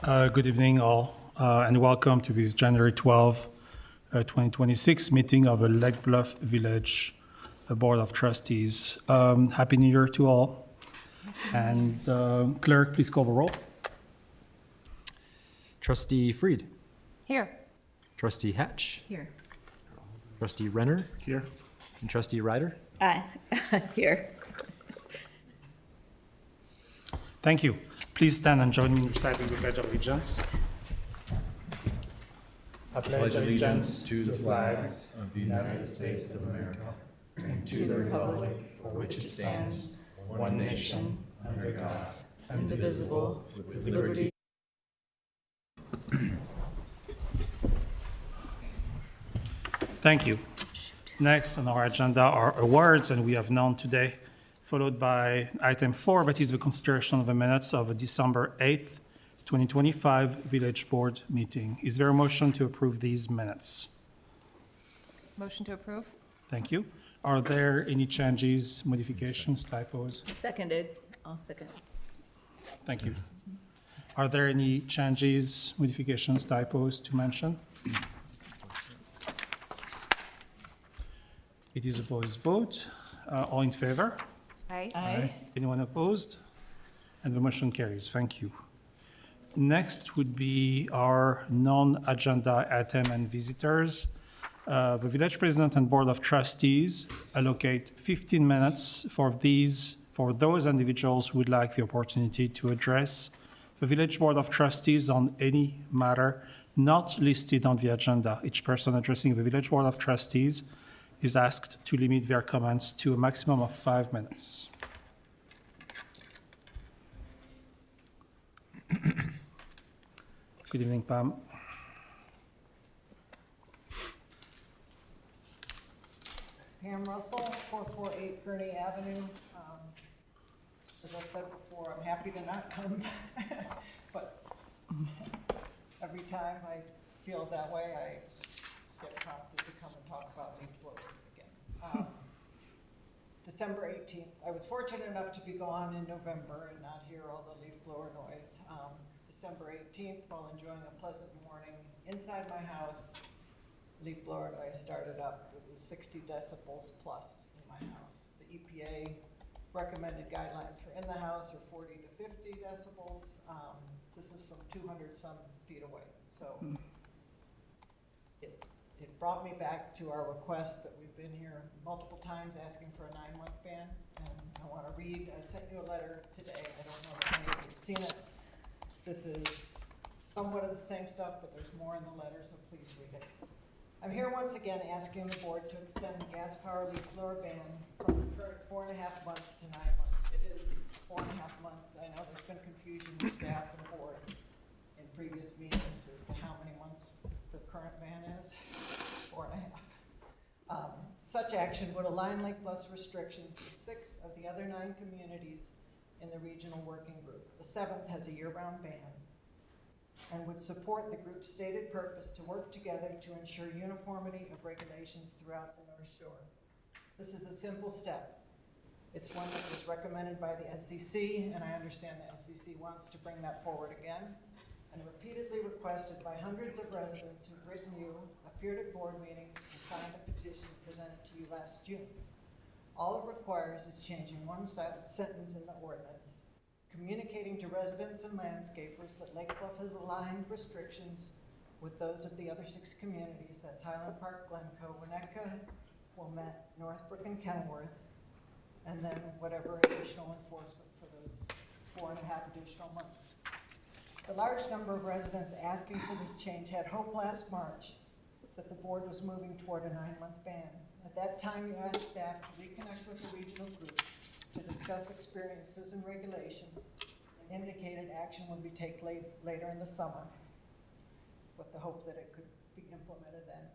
Good evening, all, and welcome to this January 12, 2026 meeting of the Lake Bluff Village Board of Trustees. Happy New Year to all. And clerk, please call the roll. Trustee Freed. Here. Trustee Hatch. Here. Trustee Renner. Here. And Trustee Ryder. Aye. Here. Thank you. Please stand and join me in reciting the Pledge of Allegiance. I pledge allegiance to the flags of the United States of America and to the republic for which it stands, one nation, under God, indivisible, with liberty. Thank you. Next on our agenda are awards, and we have none today, followed by item 4, that is the consideration of the minutes of the December 8th, 2025 Village Board meeting. Is there a motion to approve these minutes? Motion to approve? Thank you. Are there any changes, modifications, typos? Seconded. I'll second. Thank you. Are there any changes, modifications, typos to mention? It is a voice vote. All in favor? Aye. Aye. Anyone opposed? And the motion carries. Thank you. Next would be our non-agenda item and visitors. The village president and board of trustees allocate 15 minutes for those individuals who would like the opportunity to address the village board of trustees on any matter not listed on the agenda. Each person addressing the village board of trustees is asked to limit their comments to a maximum of 5 minutes. Good evening, Pam. Pam Russell, 448 Gurney Avenue. As I've said before, I'm happy to not come, but every time I feel that way, I get prompted to come and talk about leaf blowers again. December 18th, I was fortunate enough to be gone in November and not hear all the leaf blower noise. December 18th, while enjoying a pleasant morning inside my house, leaf blower noise started up. It was 60 decibels plus in my house. The EPA recommended guidelines for in the house are 40 to 50 decibels. This is from 200 some feet away. So it brought me back to our request that we've been here multiple times asking for a 9-month ban. And I want to read, I sent you a letter today. I don't know if any of you have seen it. This is somewhat of the same stuff, but there's more in the letter, so please read it. I'm here once again asking the board to extend the gas power leaf blower ban from the current 4.5 months to 9 months. It is 4.5 months. I know there's been confusion with staff and board in previous meetings as to how many months the current ban is. 4.5. Such action would align Lake Bluff's restrictions with 6 of the other 9 communities in the regional working group. The 7th has a year-round ban and would support the group's stated purpose to work together to ensure uniformity of regulations throughout the North Shore. This is a simple step. It's one that was recommended by the SEC, and I understand the SEC wants to bring that forward again, and repeatedly requested by hundreds of residents who've written you, appeared at board meetings, and signed a petition presented to you last June. All it requires is changing one sentence in the ordinance, communicating to residents and landscapers that Lake Bluff has aligned restrictions with those of the other 6 communities, that's Highland Park, Glencoe, Winnetka, Wilmette, Northbrook, and Kenworth, and then whatever additional enforcement for those 4.5 additional months. The large number of residents asking for this change had hope last March that the board was moving toward a 9-month ban. At that time, you asked staff to reconnect with the regional group to discuss experiences and regulation, and indicated action would be taken later in the summer with the hope that it could be implemented then.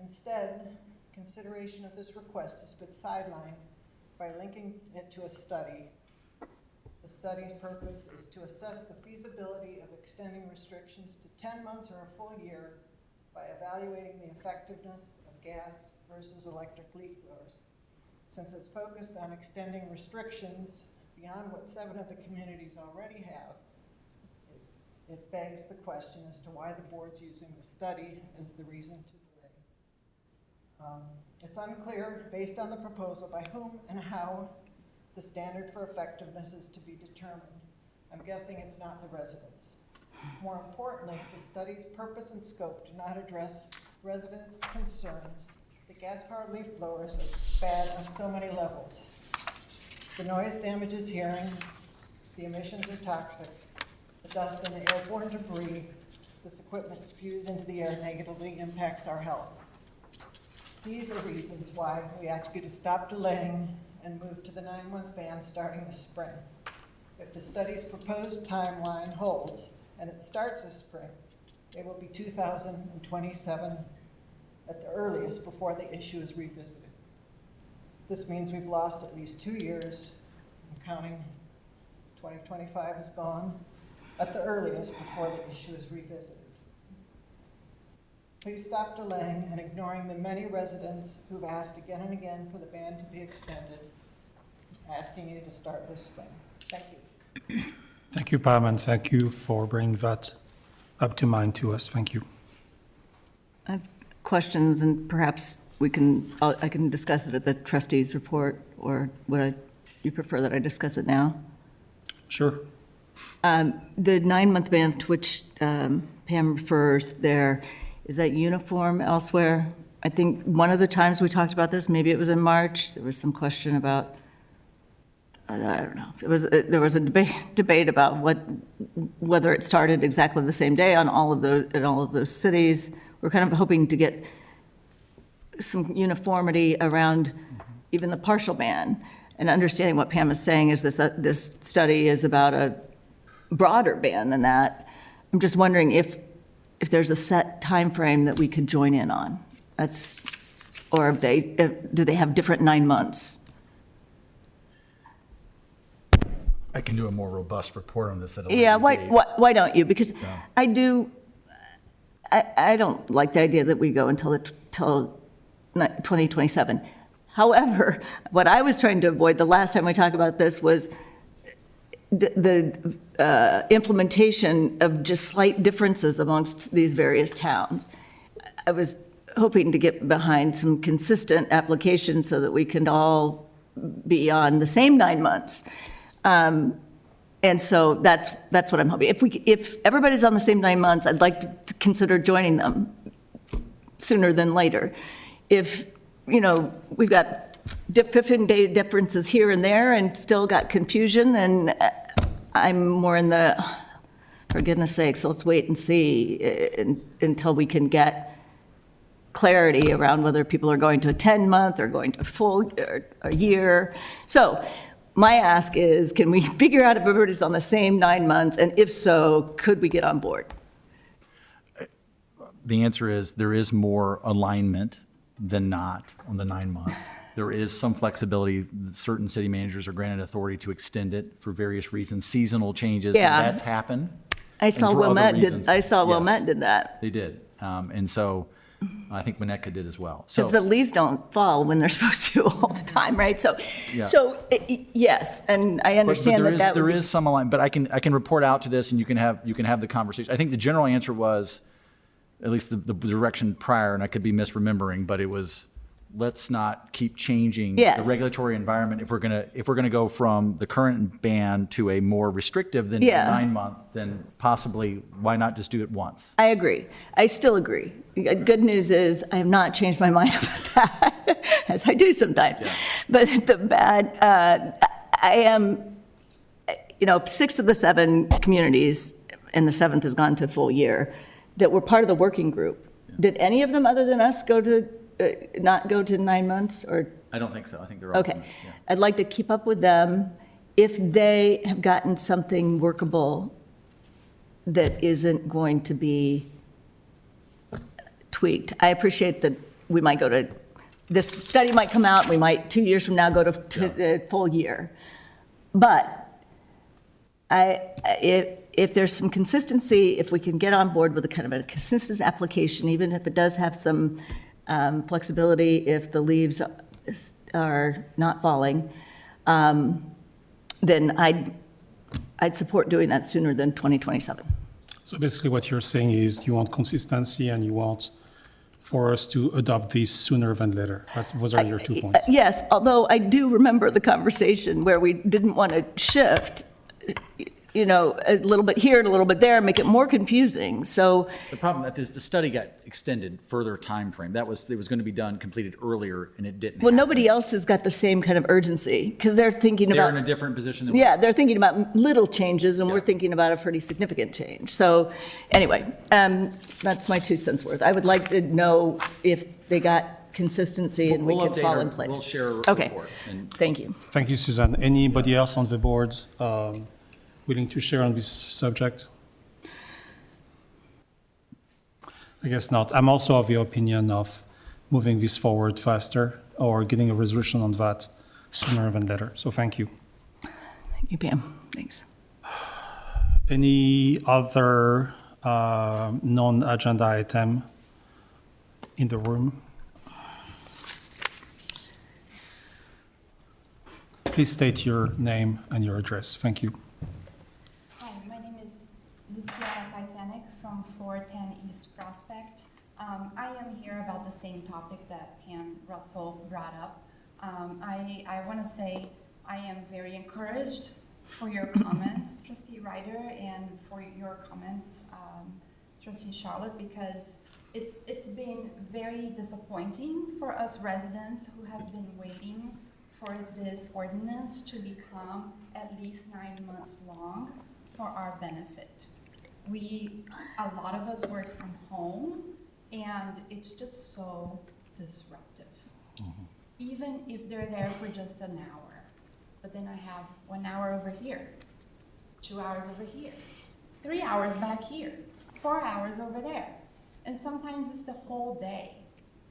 Instead, consideration of this request has been sidelined by linking it to a study. The study's purpose is to assess the feasibility of extending restrictions to 10 months or a full year by evaluating the effectiveness of gas versus electric leaf blowers. Since it's focused on extending restrictions beyond what 7 of the communities already have, it begs the question as to why the board's using the study as the reason to delay. It's unclear, based on the proposal, by whom and how the standard for effectiveness is to be determined. I'm guessing it's not the residents. More importantly, the study's purpose and scope do not address residents' concerns. The gas-powered leaf blowers are bad on so many levels. The noise damages hearing, the emissions are toxic, the dust and the airborne debris this equipment spews into the air negatively impacts our health. These are reasons why we ask you to stop delaying and move to the 9-month ban starting this spring. If the study's proposed timeline holds and it starts this spring, it will be 2027 at the earliest before the issue is revisited. This means we've lost at least 2 years. I'm counting 2025 is gone at the earliest before the issue is revisited. Please stop delaying and ignoring the many residents who've asked again and again for the ban to be extended, asking you to start this spring. Thank you. Thank you, Pam, and thank you for bringing that up to mind to us. Thank you. I have questions, and perhaps I can discuss it at the trustees' report, or you prefer that I discuss it now? Sure. The 9-month ban to which Pam refers there, is that uniform elsewhere? I think one of the times we talked about this, maybe it was in March, there was some question about, I don't know, there was a debate about whether it started exactly the same day in all of those cities. We're kind of hoping to get some uniformity around even the partial ban, and understanding what Pam is saying is this study is about a broader ban than that. I'm just wondering if there's a set time frame that we could join in on. Or do they have different 9 months? I can do a more robust report on this at a later Yeah, date. why don't you? Because Yeah. I don't like the idea that we go until 2027. However, what I was trying to avoid the last time we talked about this was the implementation of just slight differences amongst these various towns. I was hoping to get behind some consistent application so that we can all be on the same 9 months. And so that's what I'm hoping. If everybody's on the same 9 months, I'd like to consider joining them sooner than later. If, we've got 15-day differences here and there and still got confusion, then I'm more in the, for goodness sakes, let's wait and see until we can get clarity around whether people are going to a 10-month or going to a year. So my ask is, can we figure out if everybody's on the same 9 months? And if so, could we get on board? The answer is there is more alignment than not on the 9-month. There is some flexibility. Certain city managers are granted authority to extend it for various reasons, seasonal changes. Yeah. And that's happened. I saw And for other Wilmette reasons, Wilmette yes, did that. They did. And so I think Winnetka did as well. Because the leaves don't fall when they're supposed to all the time, right? So, Yeah. Yes, and I But understand that there would be- is some alignment, but I can report out to this, and you can have the conversation. I think the general answer was, at least the direction prior, and I could be misremembering, but it was, let's not keep changing the Yes. regulatory environment. If we're gonna go from the current ban to a more restrictive than Yeah. 9-month, then possibly why not just do it once? I agree. I still agree. Good news is I have not changed my mind about that, as I do sometimes. Yeah. But the bad, I am, 6 of the 7 communities, and the 7th has gone to full year, that were part of the working group. Did any of them, other than us, not go to 9 months, or? I don't think so. I think they're all. Okay. Yeah. I'd like to keep up with them. If they have gotten something workable that isn't going to be tweaked, I appreciate that we might go to, this study might come out, we might 2 years from now go to full year. But if there's some consistency, if we can get on board with a kind of a consistent application, even if it does have some flexibility, if the leaves are not falling, then I'd support doing that sooner than 2027. So basically what you're saying is you want consistency and you want for us to adopt these sooner than later. Those are your 2 points. Yes, although I do remember the conversation where we didn't want to shift, you know, a little bit here and a little bit there, make it more confusing. So, The problem is the study got extended further time frame. It was going to be done, completed earlier, and it didn't well, happen. nobody else has got the same kind of urgency because they're thinking They're in a about, different position than we yeah, they're thinking about little changes and we're Yeah. thinking about a pretty significant change. So anyway, that's my 2 cents worth. I would like to know if they got consistency and we We'll can update fall our- in place. we'll share a Okay, report and- thank you. Thank you, Suzanne. Anybody else on the board willing to share on this subject? I guess not. I'm also of the opinion of moving this forward faster or getting a resolution on that sooner than later. So thank you. Thank you, Pam. Thanks. Any other non-agenda item in the room? Please state your name and your address. Thank you. Hi, my name is Luciana Titanic from 410 East Prospect. I am here about the same topic that Pam Russell brought up. I want to say I am very encouraged for your comments, Trustee Ryder, and for your comments, Trustee Charlotte, because it's been very disappointing for us residents who have been waiting for this ordinance to become at least 9 months long for our benefit. A lot of us work from home, and it's just so disruptive. Even if they're there for just an hour, but then I have 1 hour over here, 2 hours over here, 3 hours back here, 4 hours over there. And sometimes it's the whole day.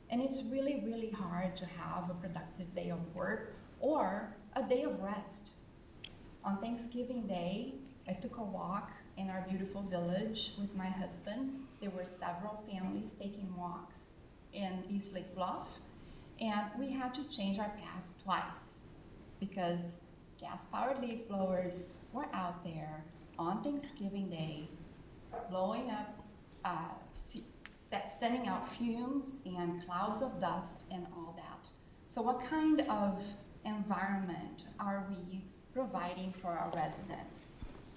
And it's really, really hard to have a productive day of work or a day of rest. On Thanksgiving Day, I took a walk in our beautiful village with my husband. There were several families taking walks in East Lake Bluff, and we had to change our path twice because gas-powered leaf blowers were out there on Thanksgiving Day, blowing up, sending out fumes and clouds of dust and all that. So what kind of environment are we providing for our residents,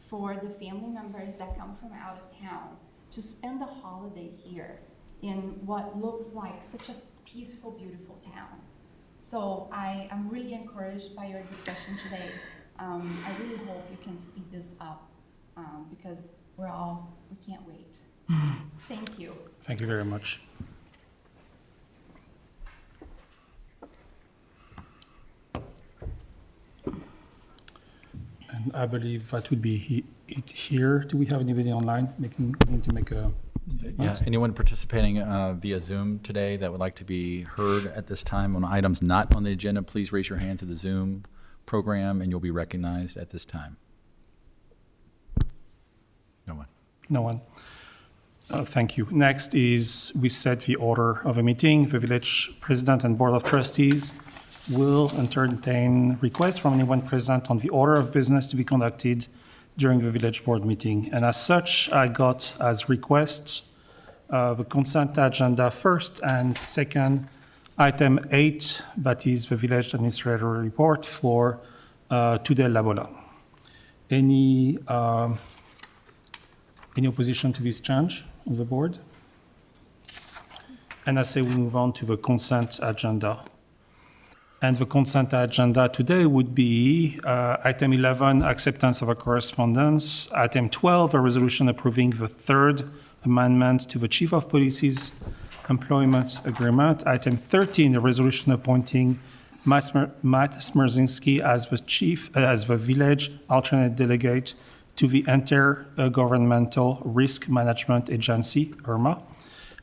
for the family members that come from out of town to spend the holiday here in what looks like such a peaceful, beautiful town? So I am really encouraged by your discussion today. I really hope you can speed this up because we can't wait. Thank you. Thank you very much. And I believe that would be it here. Do we have anybody online willing to make a statement? Yeah, anyone participating via Zoom today that would like to be heard at this time on items not on the agenda, please raise your hand to the Zoom program and you'll be recognized at this time. No one. No one. Thank you. Next is we set the order of a meeting. The village president and board of trustees will entertain requests from anyone present on the order of business to be conducted during the village board meeting. And as such, I got as requests the consent agenda first and second, item 8, that is the village administrator report for Tudel Labola. Any opposition to this change of the board? And I say we move on to the consent agenda. And the consent agenda today would be item 11, acceptance of a correspondence. Item 12, a resolution approving the third amendment to the Chief of Police's employment agreement. Item 13, a resolution appointing Matt Smerzinski as the village alternate delegate to the Intergovernmental Risk Management Agency, IRMA.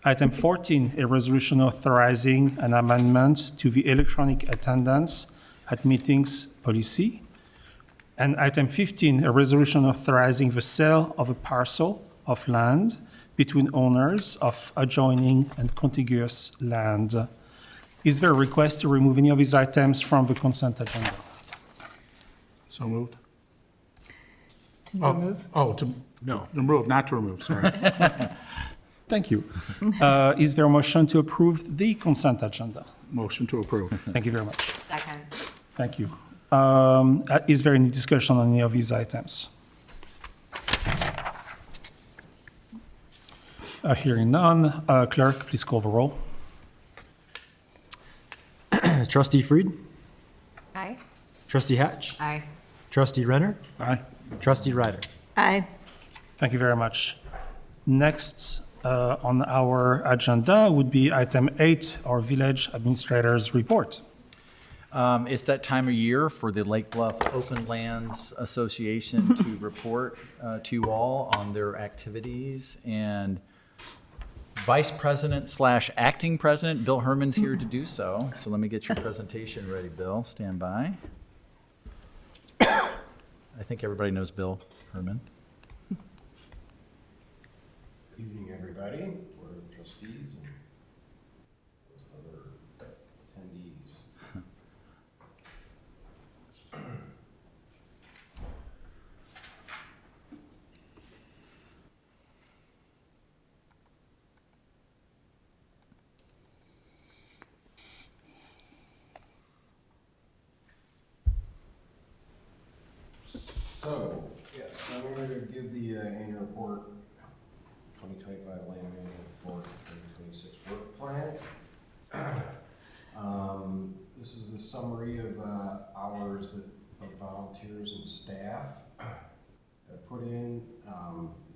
Item 14, a resolution authorizing an amendment to the electronic attendance at meetings policy. And item 15, a resolution authorizing the sale of a parcel of land between owners of adjoining and contiguous land. Is there a request to remove any of these items from the consent agenda? So moved. To remove? Oh, No, remove, not to remove, sorry. Thank you. Is there a motion to approve the consent agenda? Motion to approve. Thank you very much. Second. Thank you. Is there any discussion on any of these items? Hearing none, clerk, please call the roll. Trustee Fried, Aye. Trustee Hatch, Aye. Trustee Renner, Aye. Trustee Ryder. Aye. Thank you very much. Next on our agenda would be item 8, our village administrator's report. It's that time of year for the Lake Bluff Open Lands Association to report to you all on their activities. And Vice President / Acting President Bill Herman's here to do so. So let me get your presentation ready, Bill. Stand by. I think everybody knows Bill Herman. Evening, everybody, Board of Trustees and those other attendees. So, yes, I'm going to give the annual report 2025 land management report, 2026 work plan. This is the summary of hours that volunteers and staff have put in.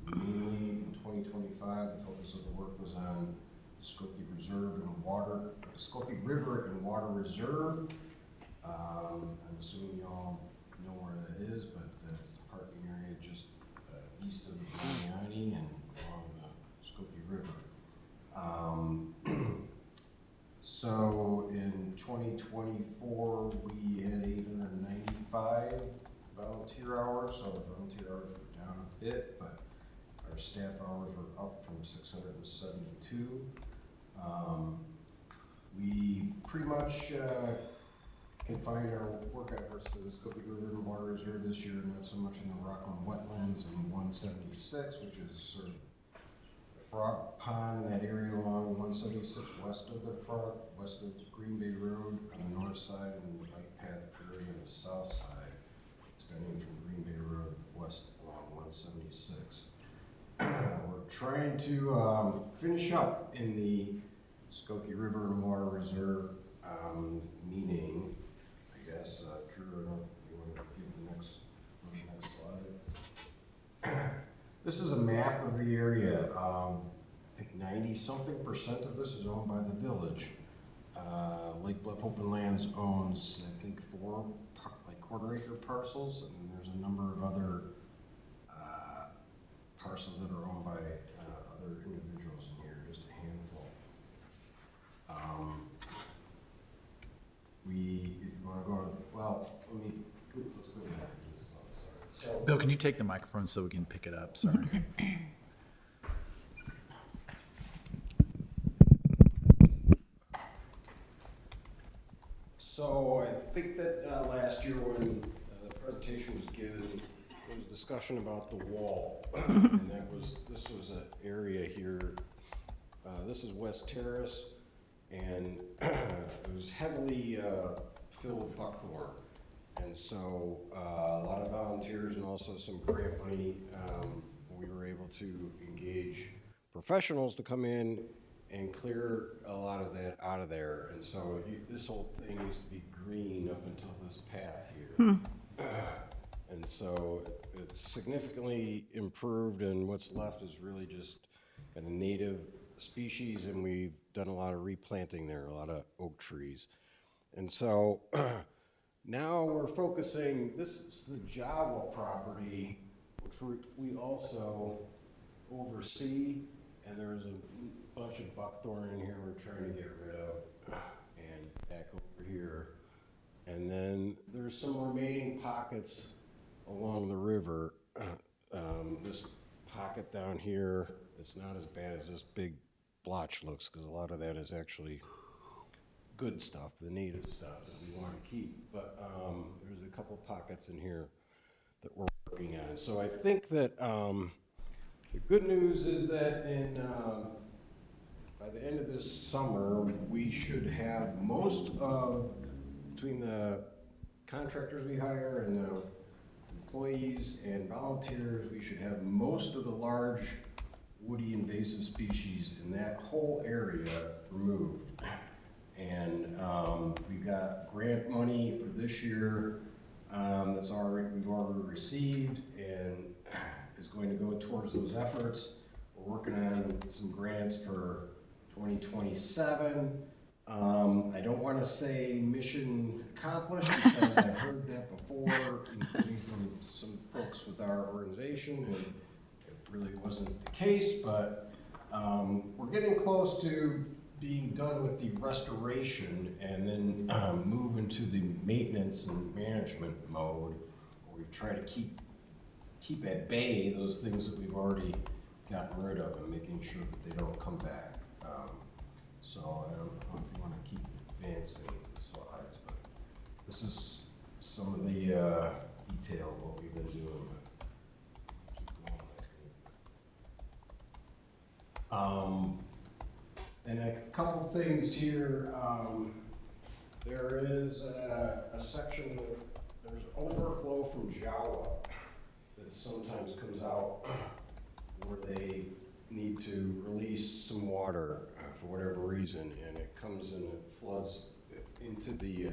Mainly in 2025, the focus of the work was on Skokie Reserve and Water, Skokie River and Water Reserve. I'm assuming you all know where that is, but it's the parking area just east of the Buniani and along the Skokie River. So in 2024, we had 895 volunteer hours, so the volunteer hours were down a bit, but our staff hours were up from 672. We pretty much confined our work efforts to the Skokie River and Water Reserve this year, not so much in the Rockland Wetlands in 176, which is sort of Frog Pond, that area along 176 west of the front, west of Green Bay Road on the north side, and the bike path area on the south side, extending from Green Bay Road west along 176. We're trying to finish up in the Skokie River and Water Reserve, meaning, I guess, Drew, I don't know if you want to give the next slide. This is a map of the area. I think 90-something% of this is owned by the village. Lake Bluff Open Lands owns, I think, 4 quarter-acre parcels, and there's a number of other parcels that are owned by other individuals in here, just a handful. If you want to go to, well, let's go back to this. Sorry. So, Bill, can you take the microphone so we can pick it up? Sorry. So I think that last year when the presentation was given, there was discussion about the wall, and this was an area here. This is West Terrace, and it was heavily filled with buckthorn, and so a lot of volunteers and also some grant money. We were able to engage professionals to come in and clear a lot of that out of there. And so this whole thing used to be green up until this path here. And so it's significantly improved, and what's left is really just kind of native species, and we've done a lot of replanting there, a lot of oak trees. And so now we're focusing, this is the Jawa property, which we also oversee, and there's a bunch of buckthorn in here we're trying to get rid of, and back over here. And then there's some remaining pockets along the river. This pocket down here, it's not as bad as this big blotch looks, because a lot of that is actually good stuff, the native stuff that we want to keep. But there's a couple pockets in here that we're working on. So I think that The good news is that by the end of this summer, we should have most of, between the contractors we hire and the employees and volunteers, we should have most of the large woody invasive species in that whole area removed. And we got grant money for this year we've already received and is going to go towards those efforts. We're working on some grants for 2027. I don't want to say mission accomplished because I've heard that before, including from some folks with our organization, and it really wasn't the case, but we're getting close to being done with the restoration and then move into the maintenance and management mode, where we try to keep at bay those things that we've already gotten rid of and making sure that they don't come back. So I don't know if you want to keep advancing the slides, but this is some of the detail of what we've been doing. Keep going. And a couple things here. There is a section that there's overflow from Jawa that sometimes comes out where they need to release some water for whatever reason, and it comes and it floods into the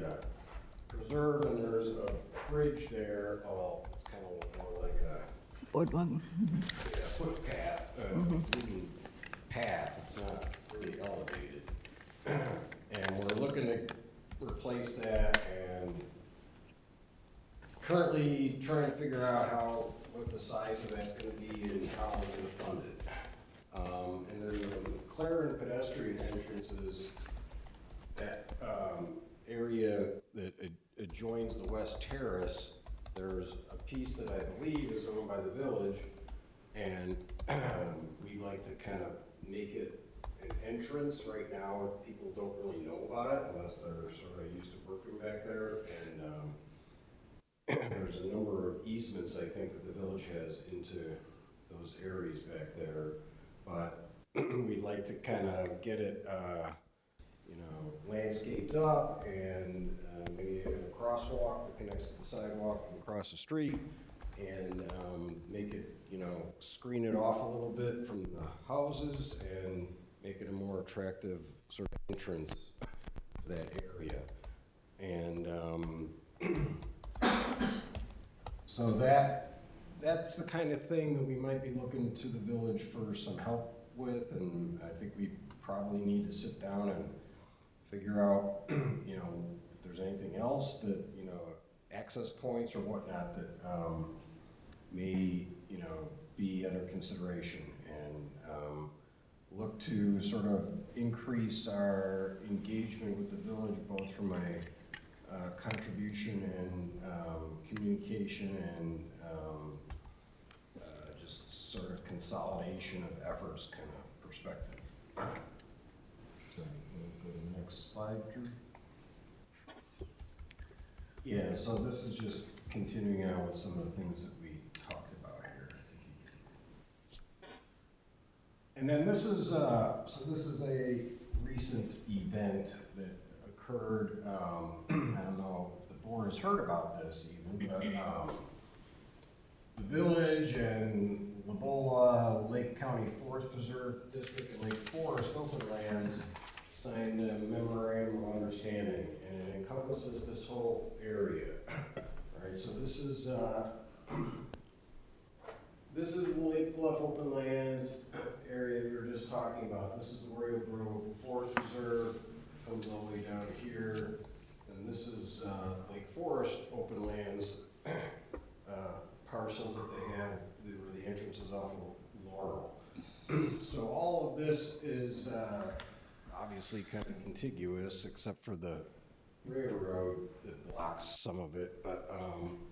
preserve, and there's a bridge there. Oh, it's kind of more like a Boardwalk. footpath, wooden path. It's not really elevated. And we're looking to replace that, and currently trying to figure out what the size of that's going to be and how we're going to fund it. And then the McLaren pedestrian entrances, that area that adjoins the West Terrace, there's a piece that I believe is owned by the village, and we'd like to kind of make it an entrance. Right now, people don't really know about it unless they're sort of used to working back there, and there's a number of easements, I think, that the village has into those areas back there, but we'd like to kind of get it, landscaped up, and maybe have a crosswalk that connects to the sidewalk and across the street, and make it, screen it off a little bit from the houses and make it a more attractive sort of entrance to that area. And so that's the kind of thing that we might be looking to the village for some help with, and I think we probably need to sit down and figure out, if there's anything else that, access points or whatnot that may, be under consideration, and look to sort of increase our engagement with the village, both from a contribution and communication and just sort of consolidation of efforts kind of perspective. So, go to the next slide, Drew. Yeah, so this is just continuing on with some of the things that we talked about here. And then this is a recent event that occurred. I don't know if the board has heard about this even, but the village and Labola, Lake County Forest Preserve District, and Lake Forest Open Lands signed a memorandum of understanding, and it encompasses this whole area. All right, so this is the Lake Bluff Open Lands area we were just talking about. This is the Royal Grove Forest Reserve, comes all the way down here, and this is Lake Forest Open Lands parcels that they have where the entrance is off of Laurel. So all of this is obviously kind of contiguous, except for the railroad that blocks some of it. But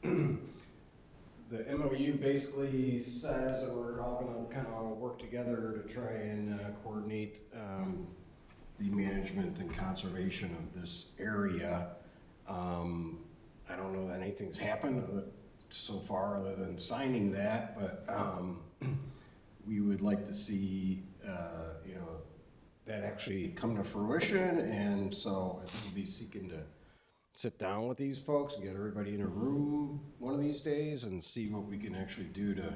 the MOU basically says that we're all going to kind of work together to try and coordinate the management and conservation of this area. I don't know that anything's happened so far other than signing that, but we would like to see, you know, that actually come to fruition. And so I think we'll be seeking to sit down with these folks, get everybody in a room one of these days and see what we can actually do to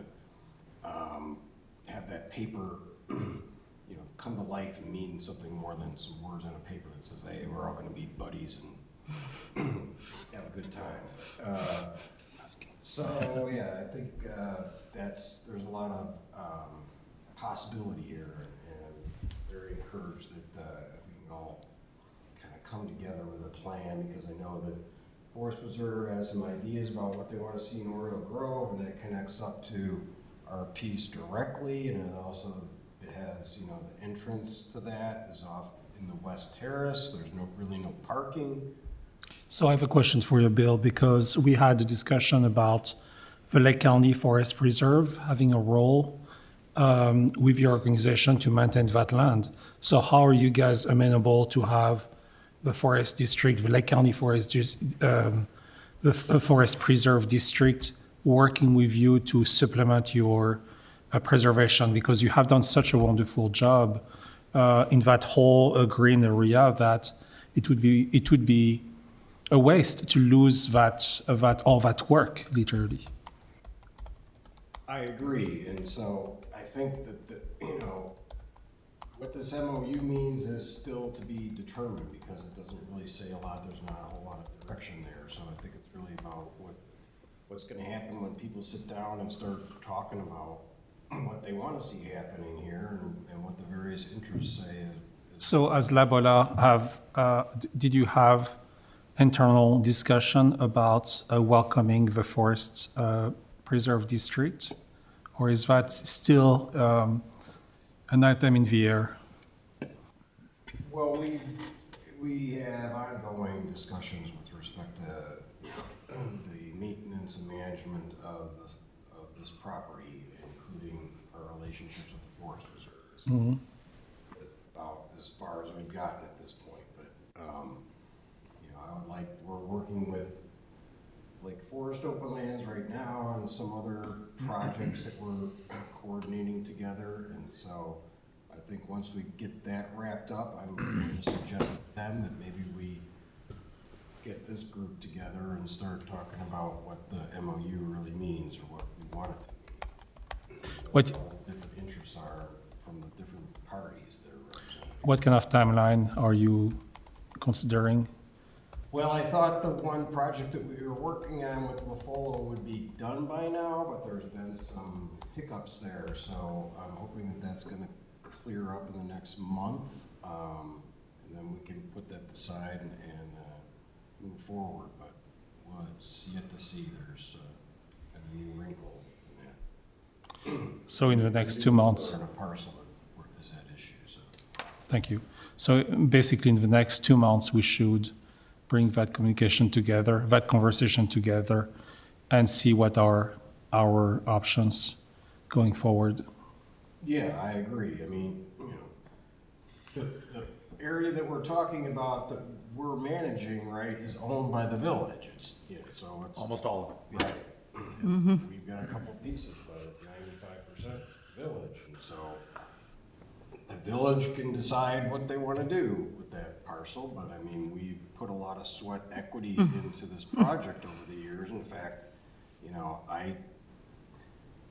have that paper, you know, come to life and mean something more than some words on a paper that says, hey, we're all gonna be buddies and have a good time. So, yeah, I think there's a lot of possibility here, and very encouraged that if we can all kind of come together with a plan, because I know that Forest Preserve has some ideas about what they want to see in Oriole Grove, and that connects up to our piece directly, and it also has, you know, the entrance to that is off in the West Terrace. There's really no parking. So I have a question for you, Bill, because we had a discussion about the Lake County Forest Preserve having a role with your organization to maintain that land. So how are you guys amenable to have the Forest District, the Lake County Forest, the Forest Preserve District working with you to supplement your preservation? Because you have done such a wonderful job in that whole green area that it would be a waste to lose all that work, literally. I agree, and so I think that you know, what this MOU means is still to be determined, because it doesn't really say a lot. There's not a whole lot of direction there, so I think it's really about what's gonna happen when people sit down and start talking about what they want to see happening here and what the various interests say. So as Labola, did you have internal discussion about welcoming the Forest Preserve District? Or is that still an item in the air? Well, we have ongoing discussions with respect to the maintenance and management of this property, including our relationships with the Forest Reserve. It's about as far as we've gotten at this point, but you know, we're working with Lake Forest Open Lands right now and some other projects that we're coordinating together, and so I think once we get that wrapped up, I'm going to suggest to them that maybe we get this group together and start talking about what the MOU really means, or what we want it to mean. What all the different interests are from the different parties that are represented. What kind of timeline are you considering? Well, I thought the one project that we were working on with LaFolo would be done by now, but there's been some hiccups there, so I'm hoping that that's gonna clear up in the next month, and then we can put that aside and move forward, but well, it's yet to see. There's a new wrinkle in that. So in the next 2 months. In a parcel is that issue, so. Thank you. So basically, in the next 2 months, we should bring that communication together, that conversation together, and see what are our options going forward. Yeah, I agree. I mean, you know, the area that we're talking about that we're managing, right, is owned by the village. It's, you know, so it's. Almost all of it. Yeah. We've got a couple pieces, but it's 95% village, and so the village can decide what they want to do with that parcel, but I mean, we've put a lot of sweat equity into this project over the years. In fact, you know,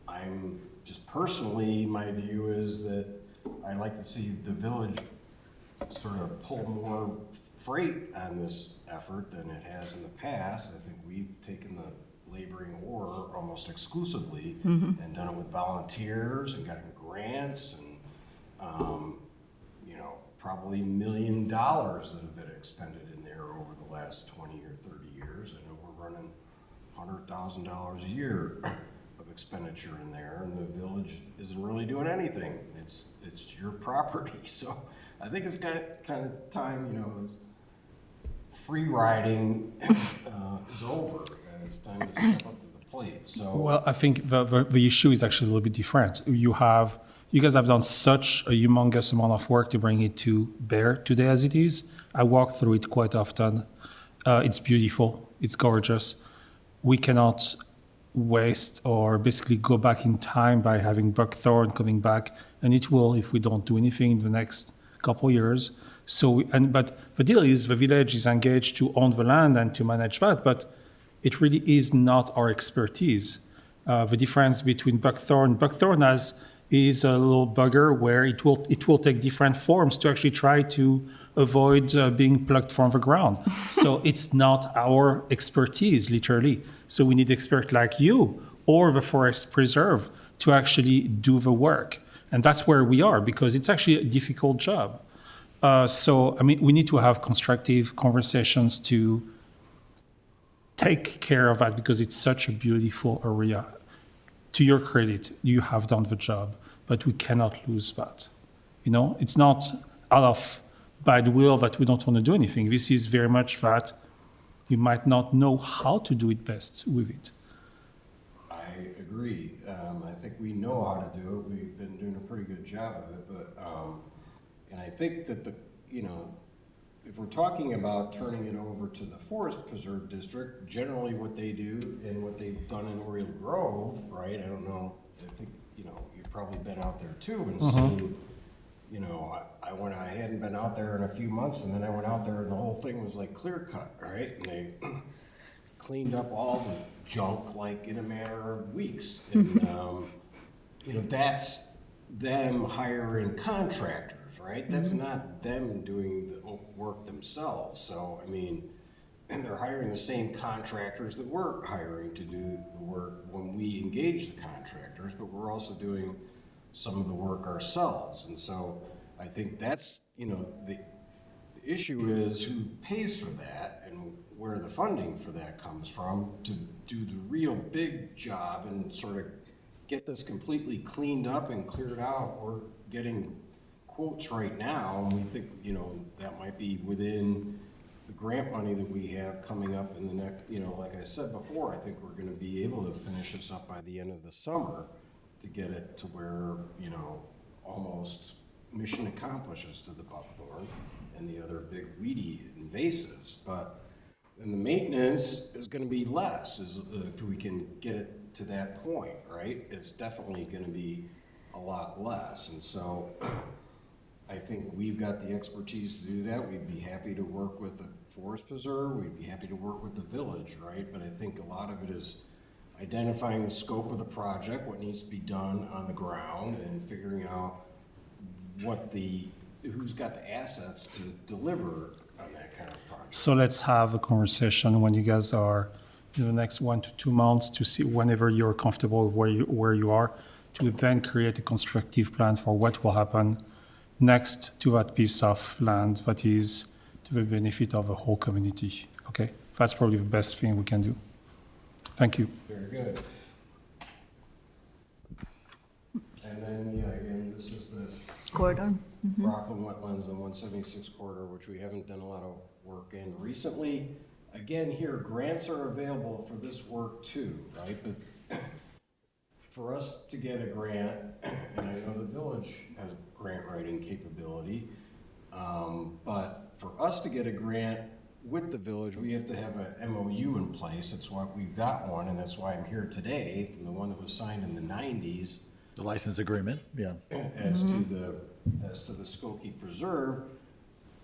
I'm just personally, my view is that I'd like to see the village sort of pull more freight on this effort than it has in the past. I think we've taken the laboring oar almost exclusively and done it with volunteers and gotten grants and you know, probably $1 million that have been expended in there over the last 20 or 30 years. I know we're running $100,000 a year of expenditure in there, and the village isn't really doing anything. It's your property, so I think it's kind of time, you know, free riding is over, and it's time to step up to the plate. So Well, I think the issue is actually a little bit different. You guys have done such a humongous amount of work to bring it to bear today as it is. I walk through it quite often. It's beautiful. It's gorgeous. We cannot waste or basically go back in time by having Buckthorn coming back, and it will if we don't do anything in the next couple of years. So, but the deal is the village is engaged to own the land and to manage that, but it really is not our expertise. The difference between Buckthorn is a little bugger where it will take different forms to actually try to avoid being plucked from the ground. So it's not our expertise, literally. So we need experts like you or the forest preserve to actually do the work. And that's where we are, because it's actually a difficult job. So, I mean, we need to have constructive conversations to take care of that, because it's such a beautiful area. To your credit, you have done the job, but we cannot lose that. You know, it's not out of bad will that we don't want to do anything. This is very much that we might not know how to do it best with it. I agree. I think we know how to do it. We've been doing a pretty good job of it, but, and I think that if we're talking about turning it over to the Forest Preserve District, generally what they do and what they've done in Oriole Grove, right? I don't know, I think, you've probably been out there too and seen, I hadn't been out there in a few months, and then I went out there and the whole thing was like clear cut, right? And they cleaned up all the junk like in a matter of weeks. And, that's them hiring contractors, right? That's not them doing the work themselves. So, I mean, and they're hiring the same contractors that we're hiring to do the work when we engage the contractors, but we're also doing some of the work ourselves. And so I think that's, the issue is who pays for that and where the funding for that comes from to do the real big job and sort of get this completely cleaned up and cleared out. We're getting quotes right now, and we think, that might be within the grant money that we have coming up in the next, like I said before, I think we're gonna be able to finish this up by the end of the summer to get it to where, almost mission accomplishes to the buckthorn and the other big weedy invasives. But then the maintenance is gonna be less if we can get it to that point, right? It's definitely gonna be a lot less. And so I think we've got the expertise to do that. We'd be happy to work with the Forest Preserve. We'd be happy to work with the village, right? But I think a lot of it is identifying the scope of the project, what needs to be done on the ground, and figuring out who's got the assets to deliver on that kind of project. So let's have a conversation when you guys are in the next 1 to 2 months to see whenever you're comfortable with where you are, to then create a constructive plan for what will happen next to that piece of land that is to the benefit of the whole community. Okay? That's probably the best thing we can do. Thank you. Very good. And then, again, this is the Corridor? Rockland Wetlands and 176 corridor, which we haven't done a lot of work in recently. Again, here, grants are available for this work too, right? But for us to get a grant, and I know the village has grant writing capability, but for us to get a grant with the village, we have to have a MOU in place. That's why we've got one, and that's why I'm here today, from the one that was signed in the 90s. The license agreement, yeah. As to the Skokie Preserve,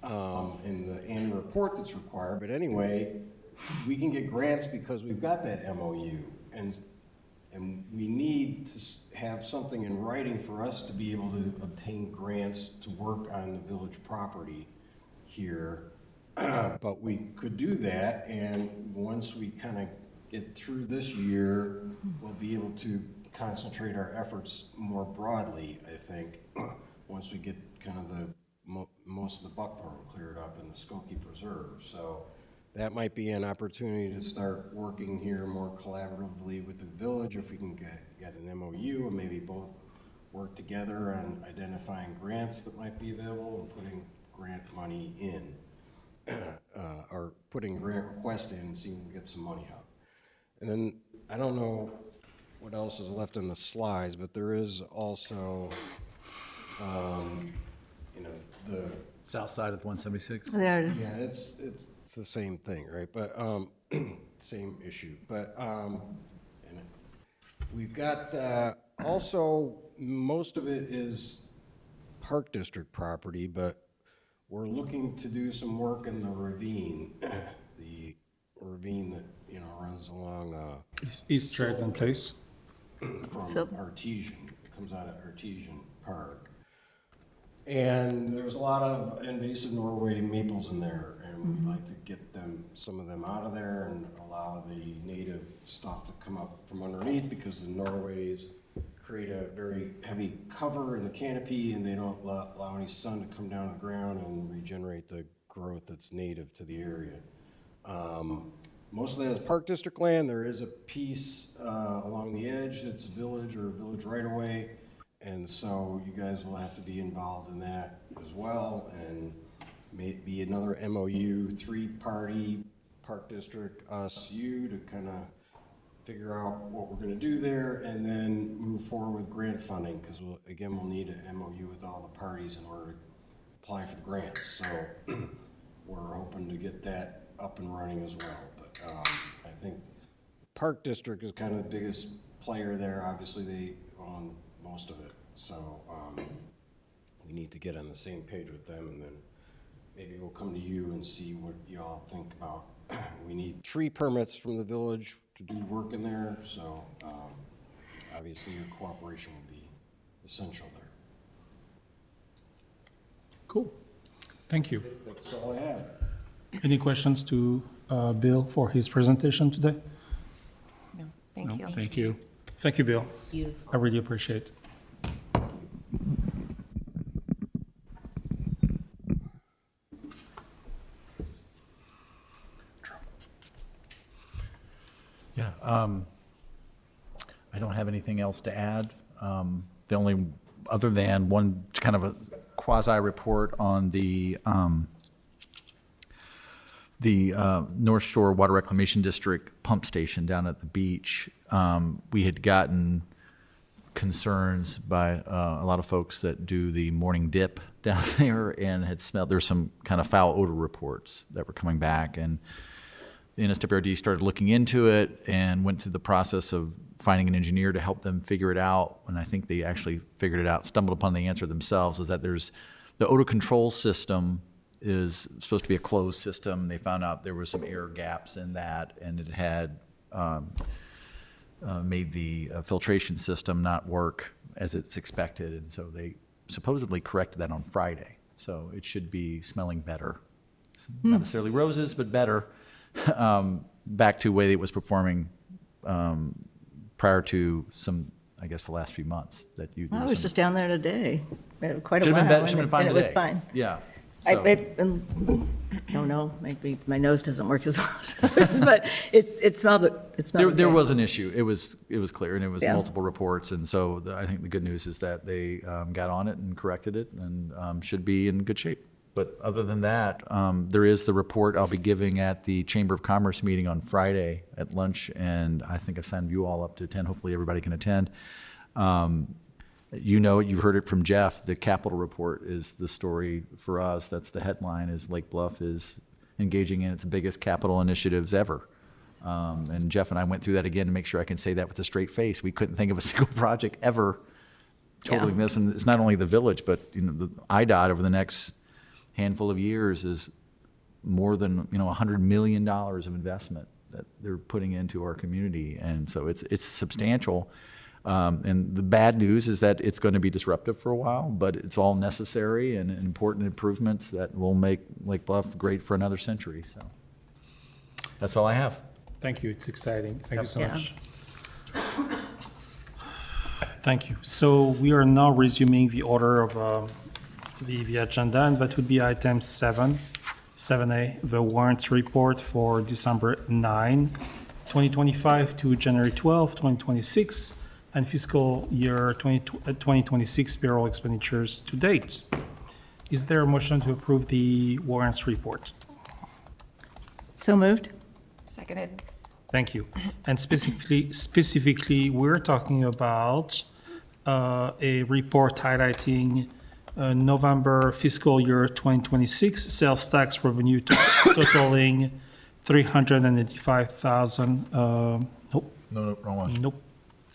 and the annual report that's required. But anyway, we can get grants because we've got that MOU, and we need to have something in writing for us to be able to obtain grants to work on the village property here. But we could do that, and once we kind of get through this year, we'll be able to concentrate our efforts more broadly, I think, once we get kind of the most of the buckthorn cleared up in the Skokie Preserve. So that might be an opportunity to start working here more collaboratively with the village if we can get an MOU, and maybe both work together on identifying grants that might be available and putting grant money in, or putting grant request in and seeing if we can get some money out. And then, I don't know what else is left in the slides, but there is also, the South side of 176. There it is. yeah, it's the same thing, right? But same issue. But and We've got, also, most of it is Park District property, but we're looking to do some work in the ravine, the ravine that, you know, runs along, East Stratton Place. So- from Artesian, it comes out of Artesian Park. And there's a lot of invasive Norway maples in there, and we'd like to get them, some of them out of there and allow the native stuff to come up from underneath, because the Norways create a very heavy cover in the canopy, and they don't allow any sun to come down to the ground and regenerate the growth that's native to the area. Most of that is Park District land. There is a piece along the edge that's village or village right-of-way, and so you guys will have to be involved in that as well, and maybe another MOU, three-party, Park District, us, you, to kind of figure out what we're going to do there, and then move forward with grant funding, because we'll need an MOU with all the parties in order to apply for the grants. So we're hoping to get that up and running as well. But I think Park District is kind of the biggest player there. Obviously, they own most of it. So we need to get on the same page with them, and then maybe we'll come to you and see what you all think about. We need tree permits from the village to do work in there, so obviously your cooperation will be essential there. Cool. Thank you. That's all I have. Any questions to Bill for his presentation today? No, thank you. Thank you. Thank you, Bill. Beautiful. I really appreciate it. Yeah, I don't have anything else to add. The only, other than one kind of a quasi-report on the North Shore Water Reclamation District pump station down at the beach. We had gotten concerns by a lot of folks that do the morning dip down there, and had smelled, there's some kind of foul odor reports that were coming back, and the NSWRD started looking into it and went through the process of finding an engineer to help them figure it out. And I think they actually figured it out, stumbled upon the answer themselves, is that there's the odor control system is supposed to be a closed system. They found out there was some air gaps in that, and it had made the filtration system not work as it's expected. And so they supposedly corrected that on Friday. So it should be smelling better. Not necessarily roses, but better. Back to the way it was performing prior to some, I guess, the last few months that you. I was just down there today, quite a Should while. have been better, should have been fine and today. it was fine. Yeah. I So- don't know, maybe my nose doesn't work as well as others, but it smelled There good. was an issue. It was clear, and it was Yeah. multiple reports. And so I think the good news is that they got on it and corrected it, and should be in good shape. But other than that, there is the report I'll be giving at the Chamber of Commerce meeting on Friday at lunch, and I think I've signed you all up to attend. Hopefully everybody can attend. You know, you've heard it from Jeff, the capital report is the story for us. That's the headline, is Lake Bluff is engaging in its biggest capital initiatives ever. And Jeff and I went through that again to make sure I can say that with a straight face. We couldn't think of a single project ever totaling this. And it's not only the village, but you know, the IDOT over the next handful of years is more than, you know, $100 million of investment that they're putting into our community. And so it's substantial. And the bad news is that it's going to be disruptive for a while, but it's all necessary and important improvements that will make Lake Bluff great for another century. So that's all I have. Thank you. It's exciting. Thank you so Yeah. much. Thank you. So we are now resuming the order of the agenda, and that would be item 7A, the warrants report for December 9, 2025 to January 12, 2026, and fiscal year 2026 payroll expenditures to date. Is there a motion to approve the warrants report? So moved? Seconded. Thank you. And specifically, we're talking about a report highlighting November fiscal year 2026 sales tax revenue totaling 385,000. Nope. No, wrong one. Nope.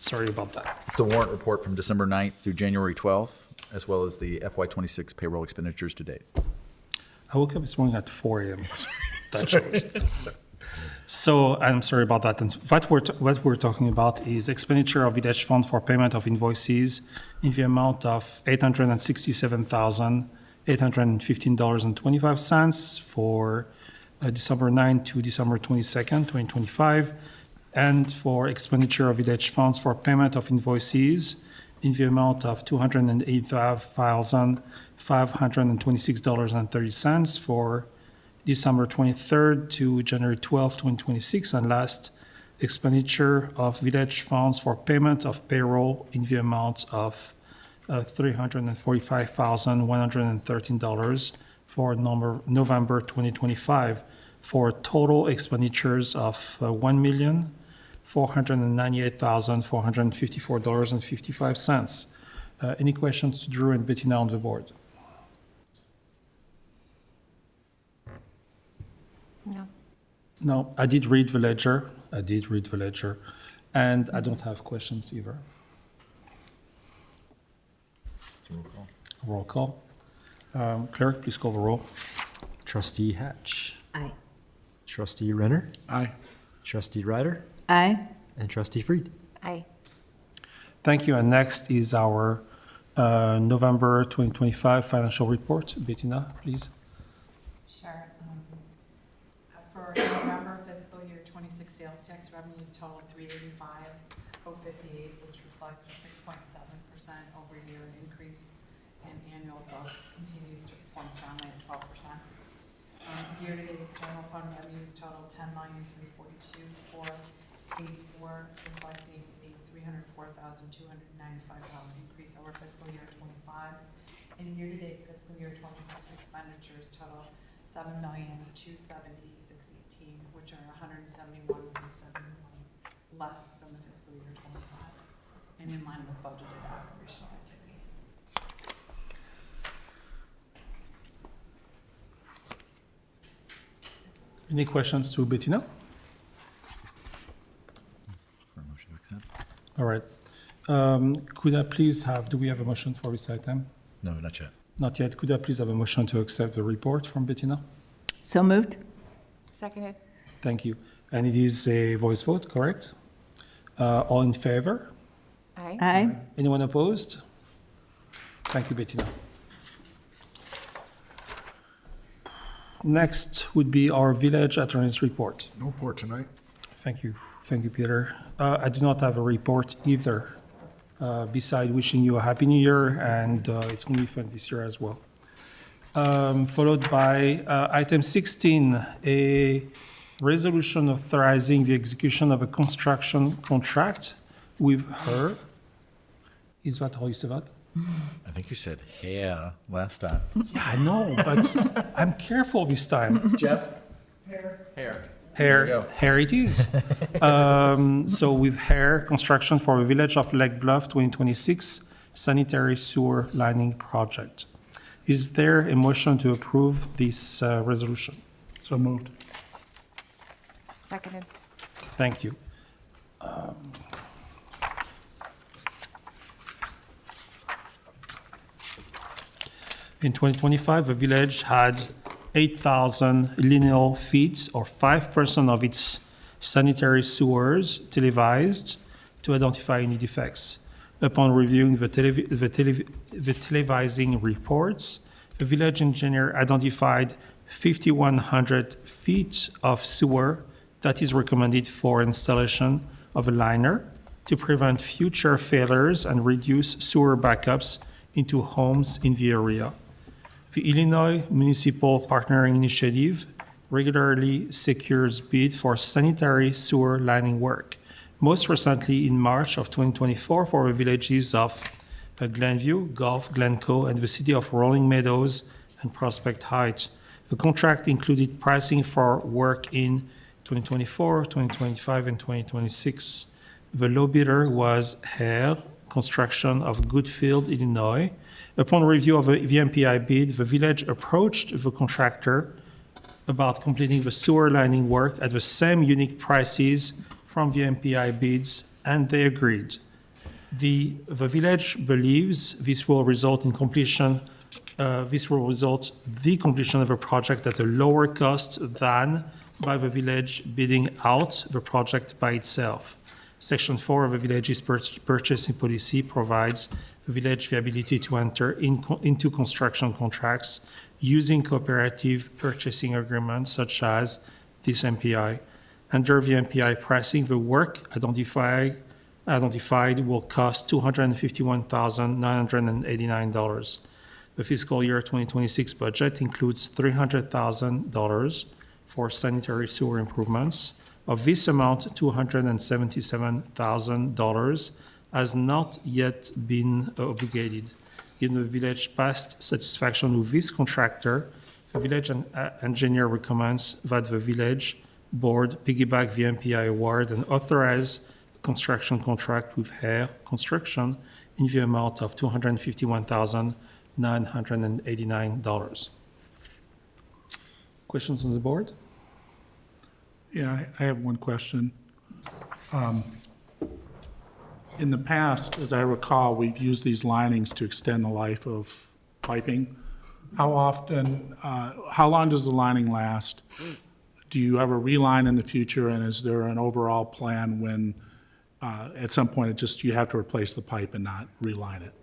Sorry about that. It's the warrant report from December 9th through January 12th, as well as the FY26 payroll expenditures to date. I woke up this morning at 4 a.m. That shows. So I'm sorry about that. And what we're talking about is expenditure of village fund for payment of invoices in the amount of $867,815.25 for December 9 to December 22nd, 2025, and for expenditure of village funds for payment of invoices in the amount of $285,526.30 for December 23rd to January 12th, 2026, and last, expenditure of village funds for payment of payroll in the amount of $345,113 for November 2025, for total expenditures of $1,498,454.55. Any questions to Drew and Bettina on the board? No. No, I did read the ledger. And I don't have questions either. Roll call. Clerk, please call the roll. Trustee Hatch. Aye. Trustee Renner. Aye. Trustee Ryder. Aye. And Trustee Fried. Aye. Thank you. And next is our November 2025 financial report. Bettina, please. Sure. For November fiscal year 26 sales tax revenues total $385,058, which reflects a 6.7% over year increase, and annual growth continues to perform strongly at 12%. Year-to-date general fund revenues total $10,342,484, reflecting a $304,295 increase over fiscal year 25. And year-to-date fiscal year 26 expenditures total $7,270,618, which are $171.7 million less than the fiscal year 25, and in line with budgeted operational activity. Any questions to Bettina? For a motion to accept? All right. Could I please have, do we have a motion for this item? No, not yet. Not yet. Could I please have a motion to accept the report from Bettina? So moved? Seconded. Thank you. And it is a voice vote, correct? All in favor? Aye. Aye. Anyone opposed? Thank you, Bettina. Next would be our village attorney's report. No report tonight. Thank you. Thank you, Peter. I do not have a report either, beside wishing you a happy new year, and it's going to be fun this year as well. Followed by item 16, a resolution authorizing the execution of a construction contract with her. Is that how you say that? I think you said hair last time. Yeah, I know, but I'm careful this time. Jeff? Hair it is. So with Hair Construction for the Village of Lake Bluff 2026 Sanitary Sewer Lining Project. Is there a motion to approve this resolution? So moved. Seconded. Thank you. In 2025, the village had 8,000 lineal feet, or 5% of its sanitary sewers televised to identify any defects. Upon reviewing the televising reports, the village engineer identified 5,100 feet of sewer that is recommended for installation of a liner to prevent future failures and reduce sewer backups into homes in the area. The Illinois Municipal Partnering Initiative regularly secures bids for sanitary sewer lining work, most recently in March of 2024 for the villages of Glenview, Gulf, Glencoe, and the city of Rolling Meadows and Prospect Heights. The contract included pricing for work in 2024, 2025, and 2026. The low bidder was Hair Construction of Goodfield, Illinois. Upon review of the VMPI bid, the village approached the contractor about completing the sewer lining work at the same unique prices from the MPI bids, and they agreed. The village believes this will result in completion, the completion of a project at a lower cost than by the village bidding out the project by itself. Section 4 of the village's purchasing policy provides the village the ability to enter into construction contracts using cooperative purchasing agreements such as this MPI. Under the MPI pricing, the work identified will cost $251,989. The fiscal year 2026 budget includes $300,000 for sanitary sewer improvements. Of this amount, $277,000 has not yet been obligated. Given the village past satisfaction with this contractor, the village engineer recommends that the village board piggyback the MPI award and authorize a construction contract with Hair Construction in the amount of $251,989. Questions on the board? Yeah, I have one question. In the past, as I recall, we've used these linings to extend the life of piping. How often, how long does the lining last? Do you ever reline in the future, and is there an overall plan when, at some point, you have to replace the pipe and not reline it?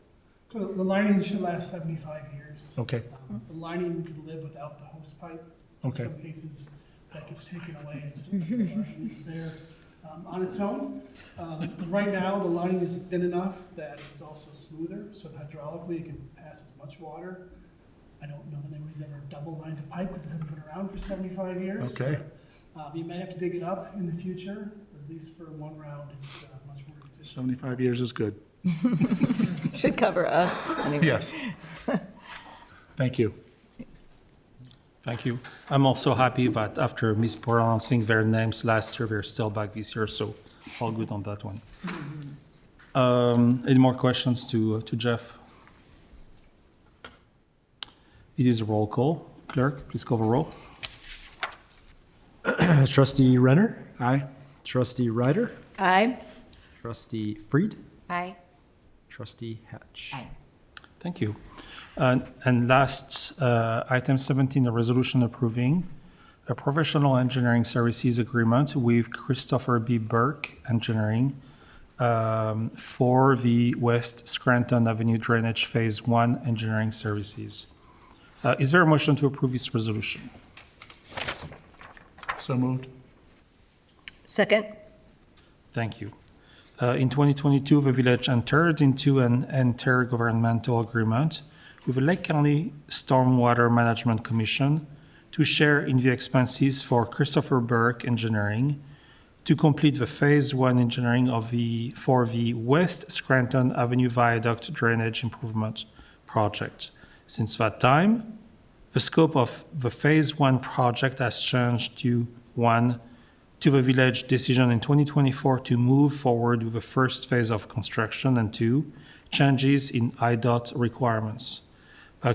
So the lining should last 75 years. Okay, The lining could live without the hose pipe. So Okay. in some cases, that gets taken away, and just the lining is there on its own. Right now, the lining is thin enough that it's also smoother, so hydraulically it can pass as much water. I don't know that anybody's ever double lined a pipe because it hasn't been around for 75 years. Okay. But, you may have to dig it up in the future, but at least for one round, it's much more efficient. 75 years is good. Should cover us anyway. Yes. Thank you. Thank you. I'm also happy that after mispronouncing their names last year, they're still back this year, so all good on that one. Any more questions to Jeff? It is a roll call. Clerk, please call the roll. Trustee Renner, Aye? Trustee Ryder, Aye. Trustee Fried, Aye. Trustee Hatch. Aye. Thank you. And last, item 17, a resolution approving a professional engineering services agreement with Christopher B. Burke Engineering for the West Scranton Avenue Drainage Phase 1 engineering services. Is there a motion to approve this resolution? So moved? Second? Thank you. In 2022, the village entered into an intergovernmental agreement with the Lake County Stormwater Management Commission to share in the expenses for Christopher Burke Engineering to complete the Phase 1 engineering for the West Scranton Avenue Viaduct Drainage Improvement Project. Since that time, the scope of the Phase 1 project has changed to the village decision in 2024 to move forward with the first phase of construction, and 2, changes in IDOT requirements.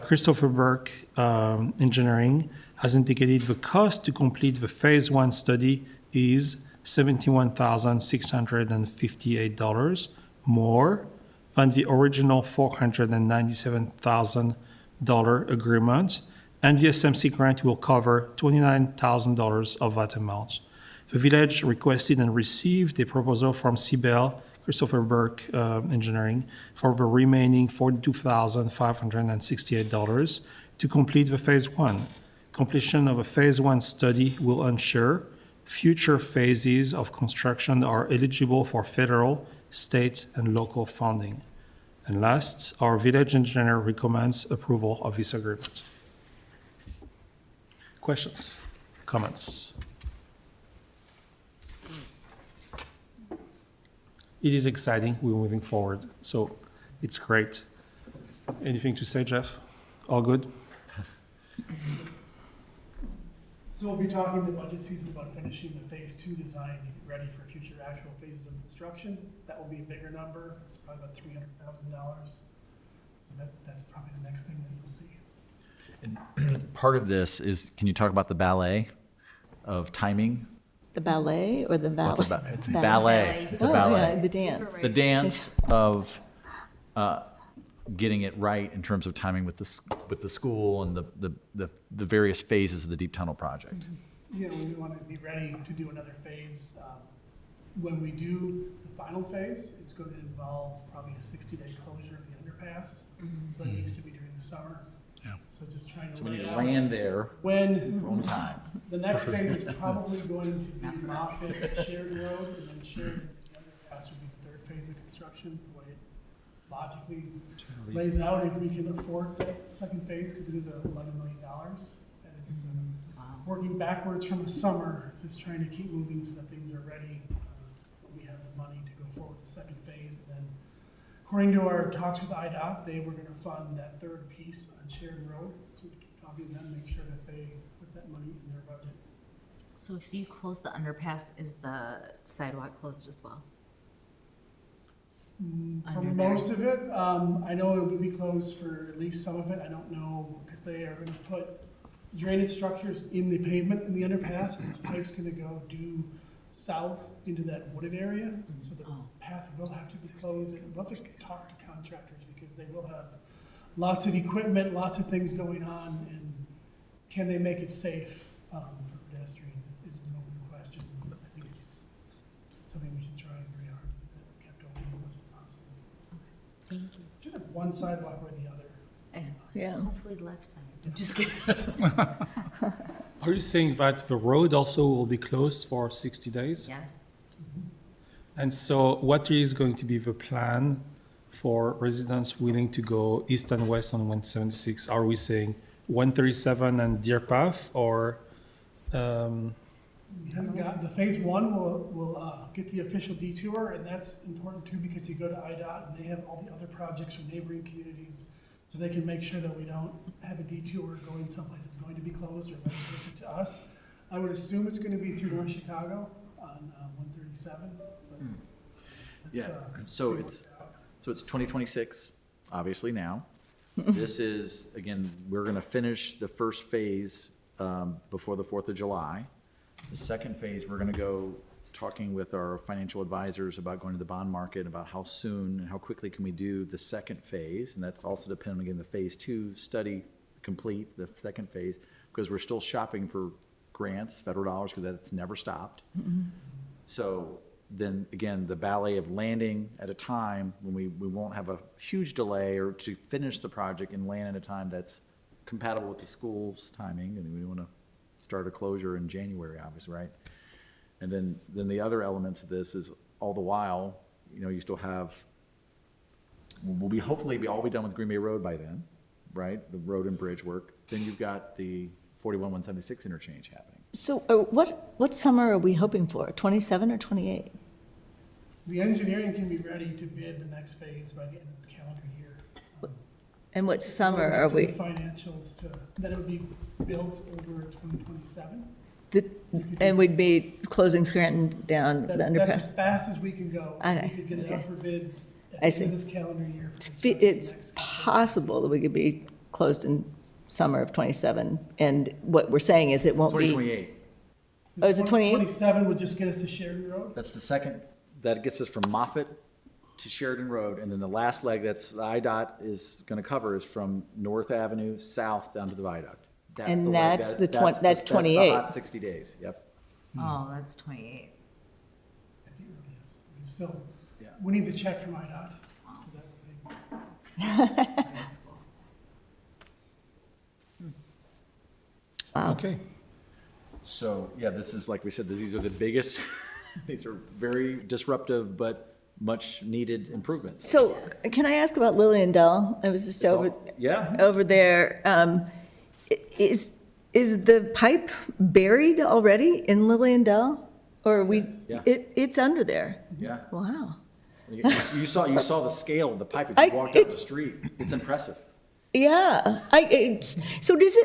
Christopher Burke Engineering has indicated the cost to complete the Phase 1 study is $71,658 more than the original $497,000 agreement, and the SMC grant will cover $29,000 of that amount. The village requested and received a proposal from CBEL, Christopher Burke Engineering, for the remaining $42,568 to complete the Phase 1. Completion of a Phase 1 study will ensure future phases of construction are eligible for federal, state, and local funding. And last, our village engineer recommends approval of this agreement. Questions, comments? It is exciting. We're moving forward, so it's great. Anything to say, Jeff? All good? So we'll be talking the budget season about finishing the Phase 2 design to get ready for future actual phases of construction. That will be a bigger number. It's probably about $300,000. So that's probably the next thing that you'll see. Part of this is, can you talk about the ballet of timing? The ballet or the Well, ballet? it's ballet. It's a Oh, ballet. yeah, the dance. The dance of getting it right in terms of timing with the school and the various phases of the deep tunnel project. You know, we want to be ready to do another phase. When we do the final phase, it's going to involve probably a 60-day closure of the underpass. So that needs to be during the summer. Yeah. So just trying to So we need lay to out land there when on time. the next phase is probably going to be Moffett, Sheridan Road, and then Sheridan, the underpass would be the third phase of construction, the way it logically lays out. If we can afford that second phase, because it is $11 million. And it's working backwards from a summer, just trying to keep moving so that things are ready. We have the money to go forward with the second phase. And then, according to our talks with IDOT, they were going to fund that third piece on Sheridan Road. So we can copy them, make sure that they put that money in their budget. So if you close the underpass, is the sidewalk closed as well? For Under there. most of it, I know it will be closed for at least some of it. I don't know, because they are going to put drainage structures in the pavement in the underpass, and the pipe's going to go due south into that wooded area. So the path will have to be closed, and we'll have to talk to contractors, because they will have lots of equipment, lots of things going on, and can they make it safe for pedestrians is an open question. I think it's something we should try very hard to get that kept open as much as possible. Thank you. Should have one sidewalk or the other. And Yeah. hopefully left side. I'm just kidding. Are you saying that the road also will be closed for 60 days? Yeah. And so what is going to be the plan for residents willing to go east and west on 176? Are we saying 137 and Deer Path, or We haven't got, the phase one will get the official detour, and that's important too, because you go to IDOT and they have all the other projects from neighboring communities, so they can make sure that we don't have a detour going someplace that's going to be closed or vice versa to us. I would assume it's gonna be through North Chicago on 137, but Yeah, let's so see it's, what's out. so it's 2026, obviously now. This is, again, we're going to finish the first phase before the 4th of July. The second phase, we're going to go talking with our financial advisors about going to the bond market, about how soon and how quickly can we do the second phase. And that's also dependent, again, the phase 2 study complete, the second phase, because we're still shopping for grants, federal dollars, because that's never stopped. So then, again, the ballet of landing at a time when we won't have a huge delay, or to finish the project and land at a time that's compatible with the school's timing, and we want to start a closure in January, obviously, right? And then the other elements of this is, all the while, you know, you still have, we'll be, hopefully be all be done with Green Bay Road by then, right? The road and bridge work. Then you've got the 41-176 interchange happening. So what summer are we hoping for? 27 or 28? The engineering can be ready to bid the next phase by the end of this calendar year. And what summer Going are back to we? the financials to, that it would be built over 2027. And we'd be closing Scranton down the That's underpass? as fast as we can go. Okay, We could get it okay. out for bids at I the end of see. this calendar year. It's possible that we could be closed in summer of 27, and what we're saying is it won't be. 2028. Oh, is it 28? 27 would just get us to Sheridan Road. That's the second, that gets us from Moffett to Sheridan Road, and then the last leg that's the IDOT is gonna cover is from North Avenue south down to the viaduct. And the leg that's that- the that's 28. the hot 60 days, yep. Oh, that's 28. At the earliest. We still, Yeah. we need the check from IDOT. So that will take. okay? So, yeah, this is, like we said, these are the biggest, these are very disruptive, but much needed improvements. So can I ask about Lily and Dell? I was just It's all- Yeah, over there. Is the pipe buried already in Lily and Dell? Or are we, Yeah. it's under there? yeah. Wow. You saw the scale of the pipe as I- you walked up the it's- street. It's impressive. Yeah, so does